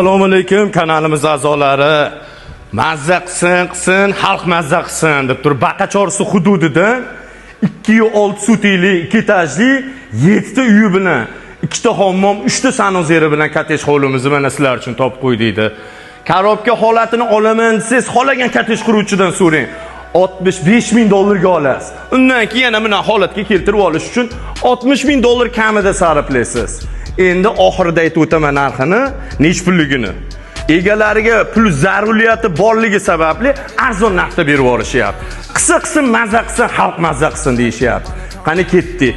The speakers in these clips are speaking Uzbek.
Assalomu alaykum kanalimiz a'zolari. Mazza qilsin, xalq mazza qilsin deb turib Baqachorsu hududida 2.6 sutekli, 2 etajli 7 ta uyi bilan 2 ta hammom, 3 ta sanuzeri bilan kottej hovlimizni mana sizlar uchun topib qo'ydik. Korobka holatini olaman siz xohlagan kottej quruvchidan so'rang. $65,000 olasiz. Undan keyin yana buni holatga keltirib olish uchun $60,000 kamida sarflaysiz. Endi oxirida aytib o'taman narxini, nech pulligini. Egalariga pul zaruriyati borligi sababli arzon narxda berib yuborishyapti. Qisqa mazza qilsin, xalq mazza qilsin deyishyapti. Qani ketdi.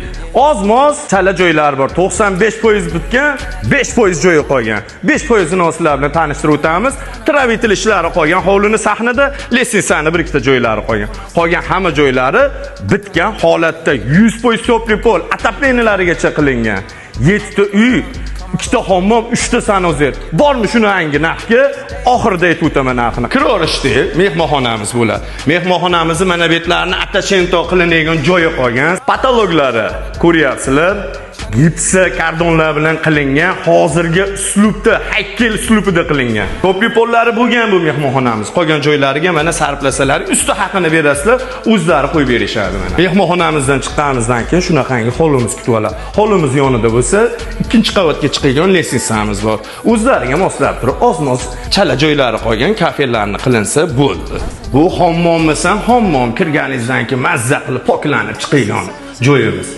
Oz-moz chala joylar bor. 95% bitgan, 5% joyi qolgan. 5%ni sizlar bilan tanishtirib o'tamiz. Travitel ishlari qolgan, hovlini sahnada, lestensani bir ikkita joylari qolgan. Qolgan hamma joylari bitgan holatda 100% topli pol, ataplenilarigacha qilingan. 7 ta uy, 2 ta hammom, 3 ta sanuzer. Bormi shuni angi narxga? Oxirida aytib o'taman narxini. Kiraverishdi, mehmonxonamiz bo'ladi. Mehmonxonamizni mana betlarni attachento qilinadigan joyi qolgan. Patologlari ko'ryapsizlar. Gipsi kardonlar bilan qilingan, hozirgi uslubda, haykal uslubida qilingan. Topli pollari bo'lgan bu mehmonxonamiz. Qolgan joylariga mana sarflasalar, usti haqini berasizlar, o'zlari qo'yib berishadi mana. Mehmonxonamizdan chiqqanimizdan keyin shunaqangi hovlimiz kutib oladi. Hovlimiz yonida bo'lsa, ikkinchi qavatga chiqadigan lestensamiz bor. O'zlariga moslab turib, oz-moz chala joylari qolgan kafelarni qilinsa bo'ldi. Bu hammommisan, hammom kirganingizdan keyin mazza qilib poklanib chiqadigan joyimiz.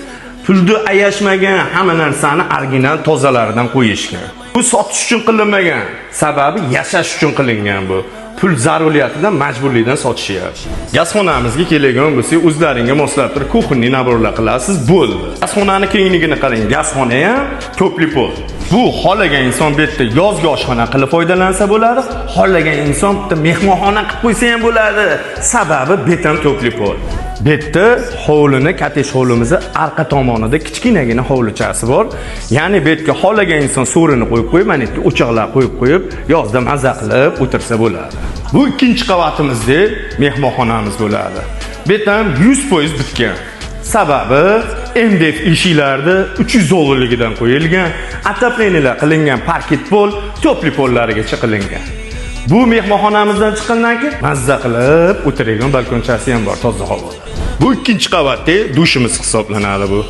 Pulni ayashmagan, hamma narsani original tozalaridan qo'yishgan. Bu sotish uchun qilinmagan, sababi yashash uchun qilingan bu. Pul zaruriyatidan, majburlikdan sotishyapti. Gazxonamizga keladigan bo'lsak, o'zlaringga moslab turib kuxonniy naborlar qilasiz, bo'ldi. Gazxonani kengligini qarang, gazxona ham topli pol. Bu xohlagan inson bu yerda yozgi oshxona qilib foydalansa bo'ladi, xohlagan inson bitta mehmonxona qilib qo'ysa ham bo'ladi. Sababi betam topli pol. Bu yerda hovlini, kottej hovlimizni orqa tomonida kichkinagina hovlichasi bor. Ya'ni bu yerga xohlagan inson so'rini qo'yib, mana yerga o'choqlar qo'yib, yozda mazza qilib o'tirsa bo'ladi. Bu ikkinchi qavatimizda mehmonxonamiz bo'ladi. Bu ham 100% bitgan. Sababi MDF eshiklarda $300 qo'yilgan, ataplenlar qilingan, parket pol, topli pollarigacha qilingan. Bu mehmonxonamizdan chiqqandan keyin mazza qilib o'tiradigan balkonchasi ham bor, toza havoda. Bu ikkinchi qavatda dushimiz hisoblanadi bu.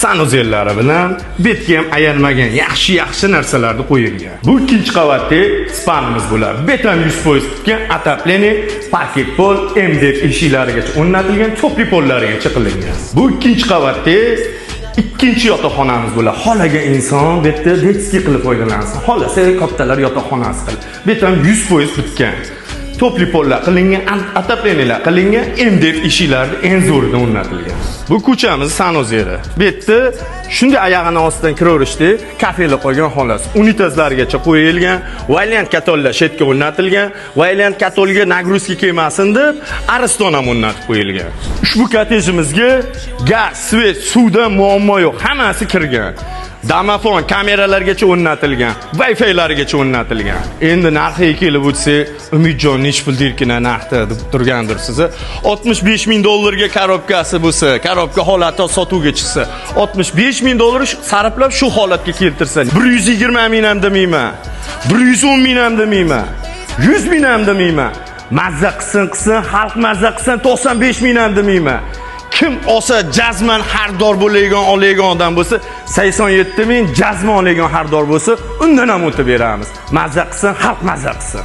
Sanuzerlari bilan betga ham aylanmagan yaxshi narsalarni qo'yilgan. Bu ikkinchi qavatda spanimiz bo'ladi. Bet ham 100% bitgan, atapleni, parket pol, MDF eshiklarigacha o'rnatilgan, topli pollarigacha qilingan. Bu ikkinchi qavatda ikkinchi yotoqxonamiz bo'ladi. Xohlagan inson bu yerda detskiy qilib foydalansin. Xohlasa kattalar yotoqxonasi qilib. Bu ham 100% bitgan. Topli pollar qilingan, ataplenlar qilingan, MDF eshiklarida eng zo'ridan o'rnatilgan. Bu ko'chamiz sanuzeri. Bu yerda shunday oyog'ini ostidan kiraverishdi, kafelar qolgan xolos. Unitazlargacha qo'yilgan, valiant katollar shetga o'rnatilgan, valiant katolga nagruzka kelmasin deb ariston ham o'rnatib qo'yilgan. Ushbu kottejimizga gaz, svet, suvda muammo yo'q, hammasi kirgan. Domofon kameralargacha o'rnatilgan, Wi-Fi'largacha o'rnatilgan. Endi narxiga kelib o'tsa, Umidjon nech pul derkina narxda deb turgandirsiz. $65,000 ga korobkasi bo'lsa, korobka holati sotuvga chiqsa, $65,000 sarflab shu holatga keltirsa, 120,000 ham demayman, 110,000 ham demayman, 100,000 ham demayman. Mazza qilsin, xalq mazza qilsin, 95,000 ham demayman. Kim olsa jazman xaridor oladigan odam bo'lsa, 87,000 jazman oladigan xaridor bo'lsa, undan ham o'tib beramiz. Mazza qilsin, xalq mazza qilsin.